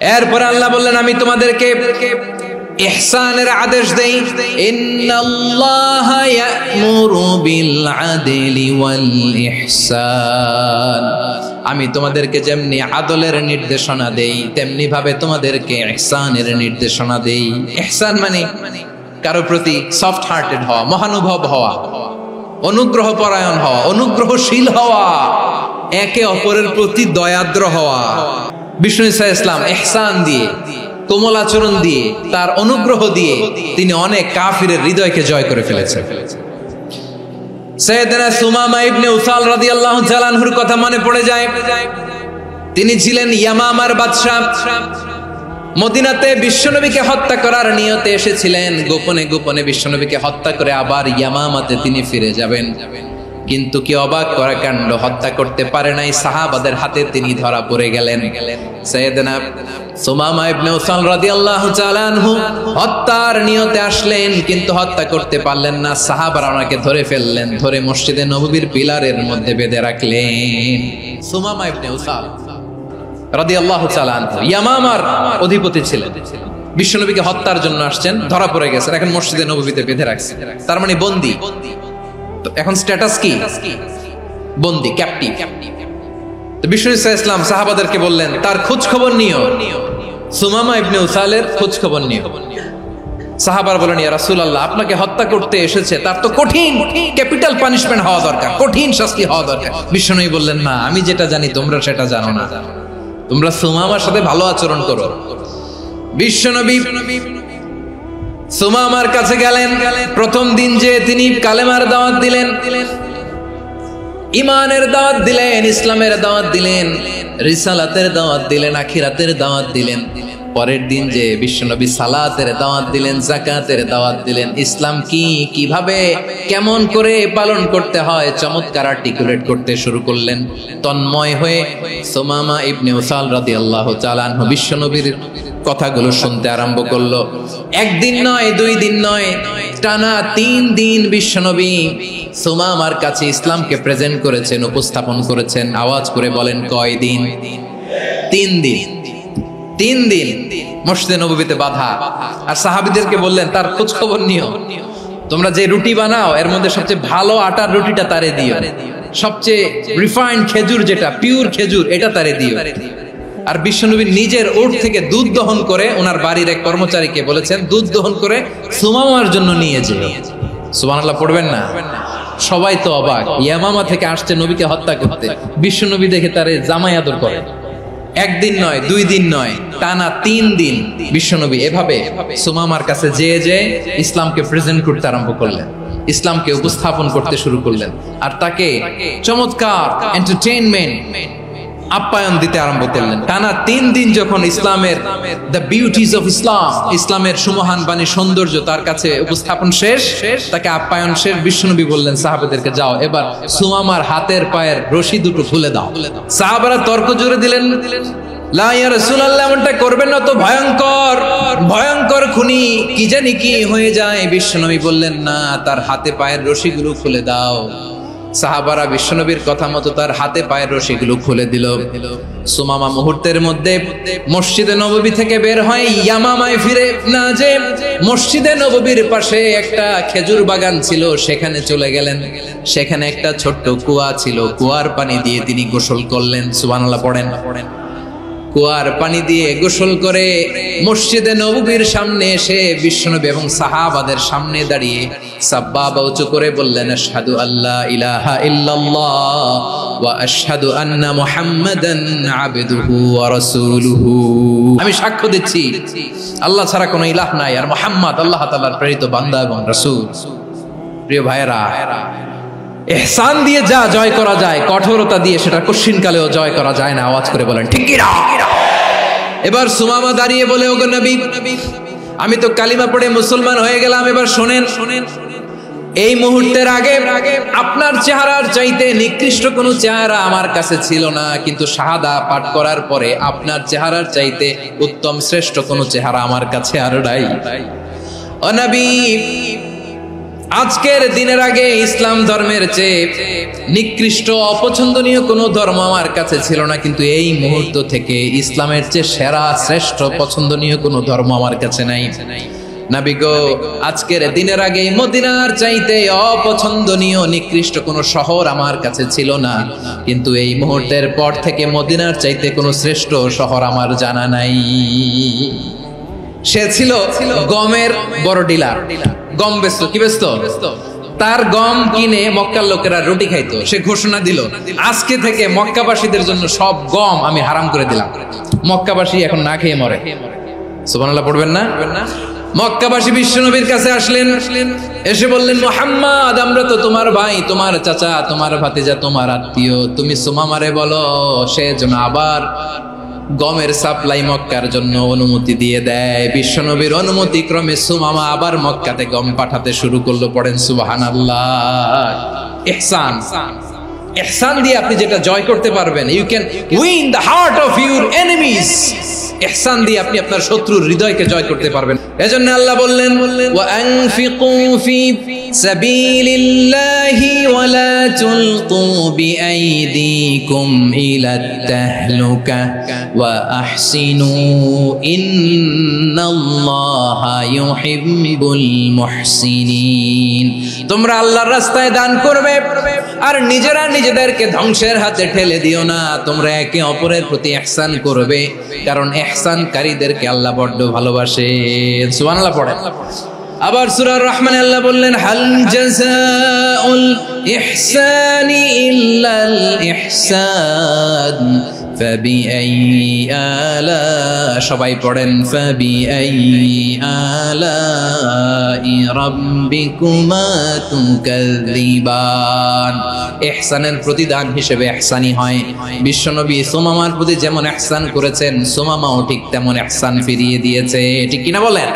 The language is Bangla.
এরপর আল্লাহ বললেন, আমি তোমাদেরকে ইহসানের আদেশ দেই। ইন্নাল্লাহা ইয়া'মুরু বিল আদলি ওয়াল ইহসান। আমি তোমাদেরকে যেমনি আদলের নির্দেশনা দেই, তেমনি ভাবে তোমাদেরকে ইহসানের নির্দেশনা দেই। ইহসান মানে কারো প্রতি সফট হার্টেড হওয়া, মহানুভব হওয়া, অনুগ্রহ পরায়ণ হওয়া, অনুগ্রহশীল হওয়া, একে অপরের প্রতি দয়াদ্র হওয়া। বিষ্ণু ঈসা ইসলাম ইহসান দিয়ে, কোমল আচরণ দিয়ে, তার অনুগ্রহ দিয়ে তিনি অনেক কাফিরের হৃদয়কে জয় করে ফেলেছেন। সাইয়েদনা সুমামা ইবনে উসাল রাদিয়াল্লাহু তাআলা আনহুর কথা মনে পড়ে যায়। তিনি ছিলেন ইয়ামামার বাদশা। মদিনাতে বিশ্বনবীকে হত্যা করার নিয়তে এসেছিলেন। গোপনে গোপনে বিশ্বনবীকে হত্যা করে আবার ইয়ামামাতে তিনি ফিরে যাবেন। কিন্তু কি অবাক করা কাণ্ড, হত্যা করতে পারে নাই, সাহাবাদের হাতে তিনি ধরা পড়ে গেলেন। সাইয়েদনা সুমামা ইবনে উসাল রাদিয়াল্লাহু তাআলা আনহু হত্যার নিয়তে আসলেন, কিন্তু হত্যা করতে পারলেন না। সাহাবারা ওনাকে ধরে ফেললেন, ধরে মসজিদে নববীর পিলারের মধ্যে বেঁধে রাখলেন। সুমামা ইবনে উসাল রাদিয়াল্লাহু তাআলা আনহু ইয়ামামার অধিপতি ছিলেন। বিশ্বনবীকে হত্যার জন্য আসছেন, ধরা পড়ে গেছেন, এখন মসজিদে নববীতে বেঁধে রাখছে, তার মানে বন্দী। এখন স্ট্যাটাস কি? বন্দী, ক্যাপটিভ। বিষ্ণু ঈসা ইসলাম সাহাবাদেরকে বললেন, তার খোঁজ খবর নিও, সুমামা ইবনে উসালের খোঁজ খবর নিও। সাহাবারা বলেন, ইয়া রাসূলুল্লাহ, আপনাকে হত্যা করতে এসেছে, তার তো কঠিন ক্যাপিটাল পানিশমেন্ট হওয়া দরকার, কঠিন শাস্তি হওয়া দরকার। বিষ্ণু বললেন, না, আমি যেটা জানি তোমরা সেটা জানো না, তোমরা সুমামার সাথে ভালো আচরণ করো। বিশ্বনবী সুমামার কাছে গেলেন। প্রথম দিন যে তিনি কালেমার দাওয়াত দিলেন, ইমানের দাওয়াত দিলেন, ইসলামের দাওয়াত দিলেন, রিসালাতের দাওয়াত দিলেন, আখিরাতের দাওয়াত দিলেন। পরের দিন যে বিশ্বনবী সালাতের দাওয়াত দিলেন, যাকাতের দাওয়াত দিলেন, ইসলাম কি, কিভাবে, কেমন করে পালন করতে হয় চমৎকার আর্টিকুলেট করতে শুরু করলেন। তন্ময় হয়ে সুমামা ইবনে উসাল রাদিয়াল্লাহু তাআলা আনহু বিশ্বনবীর কথাগুলো শুনতে আরম্ভ করলো। একদিন নয়, দুই দিন নয়, টানা 3 দিন বিশ্বনবী সুমামার কাছে ইসলামকে প্রেজেন্ট করেছেন, উপস্থাপন করেছেন। আওয়াজ করে বলেন, কয় দিন? 3 দিন। 3 দিন মসজিদে নববীতে বাঁধা। আর সাহাবীদেরকে বললেন, তার খোঁজ খবর নিও, তোমরা যে রুটি বানাও এর মধ্যে সবচেয়ে ভালো আটার রুটিটা তারে দিও, সবচেয়ে রিফাইন্ড খেজুর, যেটা পিওর খেজুর, এটা তারে দিও। আর বিশ্বনবী নিজের ওট থেকে দুধ দহন করে ওনার বাড়ির এক কর্মচারীকে বলেছেন, দুধ দহন করে সুমামার জন্য নিয়ে যেও। সুবহানাল্লাহ পড়বেন না? সবাই তো অবাক, ইয়ামামা থেকে আসছে নবীকে হত্যা করতে, বিশ্বনবী দেখে তারে জামাই আদর করে। একদিন নয়, 2 দিন নয়, টানা 3 দিন বিশ্বনবী এভাবে সুমামার কাছে যেয়ে ইসলামকে প্রেজেন্ট করতে আরম্ভ করলেন, ইসলামকে উপস্থাপন করতে শুরু করলেন। আর তাকে চমৎকার এন্টারটেইনমেন্ট, আপ্যায়ন দিতে আরম্ভ করলেন। টানা 3 দিন যখন ইসলামের দ্য বিউটিজ অফ ইসলাম, ইসলামের সুমহান বাণী, সৌন্দর্য তার কাছে উপস্থাপন শেষ, তাকে আপ্যায়ন শেষ, বিশ্বনবী বললেন সাহাবাদেরকে, যাও এবার সুমামার হাতের পায়ের রশি দুটো খুলে দাও। সাহাবারা তর্ক জুড়ে দিলেন, লা ইয়া রাসূলুল্লাহ, এমনটা করবেন না, তো ভয়ঙ্কর ভয়ঙ্কর খুনি, কি জানি কি হয়ে যায়। বিশ্বনবী বললেন, না, তার হাতে পায়ের রশিগুলো খুলে দাও। সাহাবারা বিশ্বনবীর কথা মতো তার হাতে পায়ের রশিগুলো খুলে দিল। সুমামা মুহূর্তের মধ্যে মসজিদে নববী থেকে বের হয়, ইয়ামামায় ফিরে না যে মসজিদে নববীর পাশে একটা খেজুর বাগান ছিল, সেখানে চলে গেলেন। সেখানে একটা ছোট্ট কুয়া ছিল, কুয়ার পানি দিয়ে তিনি গোসল করলেন। সুবহানাল্লাহ পড়েন। কুয়ার পানি দিয়ে গোসল করে মসজিদে নববীর সামনে এসে বিশ্বনবী এবং সাহাবাদের সামনে দাঁড়িয়ে সাব্বাবা উঁচু করে বললেন, আশহাদু আল্লা ইলাহা ইল্লাল্লাহ ওয়া আশহাদু আন্না মুহাম্মাদান আবদুহু ওয়া রাসূলুহু। আমি সাক্ষ্য দিচ্ছি আল্লাহ ছাড়া কোনো ইলাহ নাই, আর মুহাম্মদ আল্লাহ তাআলার প্রেরিত বান্দা এবং রাসূল। প্রিয় ভাইয়েরা, ইহসান দিয়ে যা জয় করা যায়, কঠোরতা দিয়ে সেটা কঠিনকালেও জয় করা যায় না। আওয়াজ করে বলেন, ঠিক কি না? এবার সুমামা দাঁড়িয়ে বলে, ওগো নবী, আমি তো কালিমা পড়ে মুসলমান হয়ে গেলাম, এবার শোনেন, এই মুহূর্তের আগে আপনার চেহারার চাইতে নিকৃষ্ট কোনো চেহারা আমার কাছে ছিল না, কিন্তু শাহাদা পাঠ করার পরে আপনার চেহারার চাইতে উত্তম শ্রেষ্ঠ কোনো চেহারা আমার কাছে আর নাই। ও নবী, আজকের দিনের আগে ইসলাম ধর্মের চেয়ে নিকৃষ্ট অপছন্দনীয় কোনো ধর্ম আমার কাছে ছিল না, কিন্তু এই মুহূর্ত থেকে ইসলামের চেয়ে সেরা শ্রেষ্ঠ পছন্দনীয় কোনো ধর্ম আমার কাছে নাই। নবী গো, আজকের দিনের আগে মদিনার চাইতে অপছন্দনীয় নিকৃষ্ট কোনো শহর আমার কাছে ছিল না, কিন্তু এই মুহূর্তের পর থেকে মদিনার চাইতে কোনো শ্রেষ্ঠ শহর আমার জানা নাই। সে ছিল গমের বড় ডিলার, গম বেচতো। কি বেচতো? তার গম কিনে মক্কার লোকেরা রুটি খাইতো। সে ঘোষণা দিল, আজকে থেকে মক্কাবাসীদের জন্য সব গম আমি হারাম করে দিলাম, মক্কাবাসী এখন না খেয়ে মরে। সুবহানাল্লাহ পড়বেন না? মক্কাবাসী বিশ্বনবীর কাছে আসলেন, এসে বললেন, মুহাম্মদ, আমরা তো তোমার ভাই, তোমার চাচা, তোমার ভাতিজা, তোমার আত্মীয়, তুমি সুমামারে বলো সে যেন আবার গমের সাপ্লাই মক্কার জন্য অনুমতি দিয়ে দেয়। বিশ্বনবীর অনুমতি ক্রমে সুমামা আবার মক্কাতে গম পাঠাতে শুরু করলো। পড়েন সুবহানাল্লাহ। ইহসান, ইহসান দিয়ে আপনি যেটা জয় করতে পারবেন, you can win the heart of your enemies. ইহসান দিয়ে আপনি আপনার শত্রুর হৃদয়কে জয় করতে পারবেন। এজন্য আল্লাহ বললেন, ওয়া আনফিকু ফি সাবিলিল্লাহি ওয়া লা তুলকু বিআইদিকুম ইলাত তাহলুকা ওয়া আহসিনু ইন্নাল্লাহা ইউহিব্বুল মুহসিনিন। তোমরা আল্লাহর রাস্তায় দান করবে আর নিজেরা নিজেদেরকে ধ্বংসের হাতে ঠেলে দিও না। তোমরা একে অপরের প্রতি ইহসান করবে, কারণ ইহসানকারীদেরকে আল্লাহ বড় ভালোবাসেন। সুবহানাল্লাহ পড়েন। আবার সূরা রহমানে আল্লাহ বললেন, হাল জাযাউল ইহসানি ইল্লাল ইহসান ফাবিআইয়ি আলা, সবাই পড়েন, ফাবিআইয়ি আলাই রাব্বিকুমা তুকাযযিবান। ইহসানের প্রতিদান হিসেবে ইহসানি হয়। বিশ্বনবী সুমামার প্রতি যেমন ইহসান করেছেন, সুমামাও ঠিক তেমন ইহসান ফিরিয়ে দিয়েছে। ঠিক কিনা বলেন?